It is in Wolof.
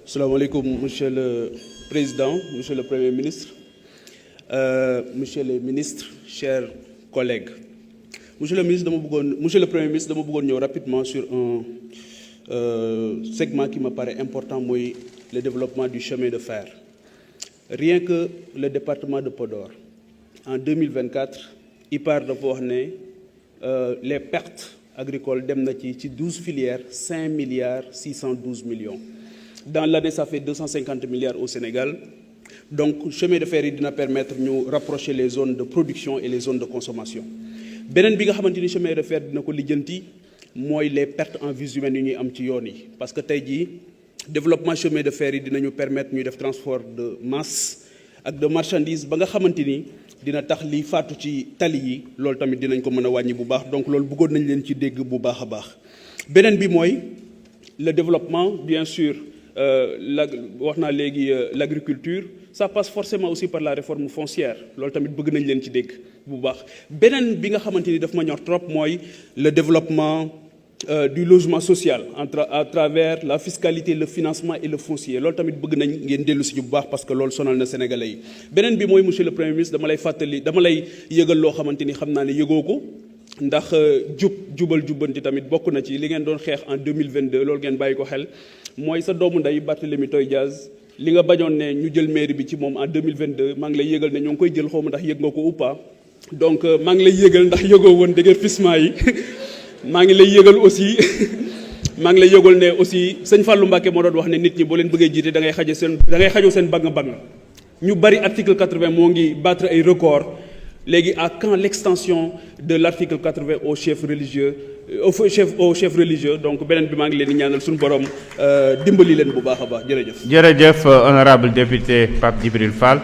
Salam alaikum, Monsieur le Président, Monsieur le Premier ministre, Monsieur les ministres, chers collègues. Monsieur le Premier ministre, je voudrais revenir rapidement sur un segment qui me paraît important, moi, le développement du chemin de fer. Rien que le département de Podor, en 2024, il part de voir les pertes agricoles ci 12 filières, 5 milliards 612 millions. Dans l'année, ça fait 250 milliards au Sénégal. Donc, le chemin de fer va permettre de nous rapprocher les zones de production et les zones de consommation. Benen bi nga xamanteni chemin de fer dina ko lijeenti moy les pertes en vies humaines yi ñuy am ci yoon yi parce que tay ji développement chemin de fer yi dinañu permettre ñuy def transport de masse ak de marchandises ba nga xamanteni dina tax li faatu ci tali yi lool tamit dinañ ko mëna wañi bu baax donc lool bëggoon nañ leen ci dégg bu baaxa baax benen bi moy le développement bien sûr l'agriculture ça passe forcément aussi par la réforme foncière loolu tamit bëgg nañ leen ci dégg bu baax beneen bi nga xamante ni daf ma ñor trop mooy le développement du logement social à travers la fiscalité le financement et le foncier loolu tamit bëgg nañ ngeen dellu si bu baax parce que loolu sonal na sénégalais yi beneen bi mooy monsieur le premier ministre dama lay yëgal loo xamante ni xam naa ne yëgoo ko ndax jubal jubbanti tamit bokk na ci li ngeen doon xeex en 2022 loolu ngeen bàyyi ko xel mooy sa doomu ndey Barthélémy Toye Dias li nga bañoon ne ñu jël mairie bi ci moom en 2022 maa ngi lay yëgal ne ñoo ngi koy jël xaw ma ndax yëg nga ko ou pas donc maa ngi lay yëgal ndax yëgoo woon déguerpissement yi maa ngi lay yëgal aussi maa ngi lay yëgal ne aussi sëñ Fallou Mbacké moo doon wax ne nit ñi boo leen bëggee jiite da ngay xajoo seen bang ñu bari article 80 moo ngi battre ay record léegi à quand l'extension de l'article 80 au chef religieux donc beneen bi maa ngi leen di ñaanal suñu borom dimbali leen bu baax a baax jërëjëf. jërëjëf honorable député Pape Djibril Fall.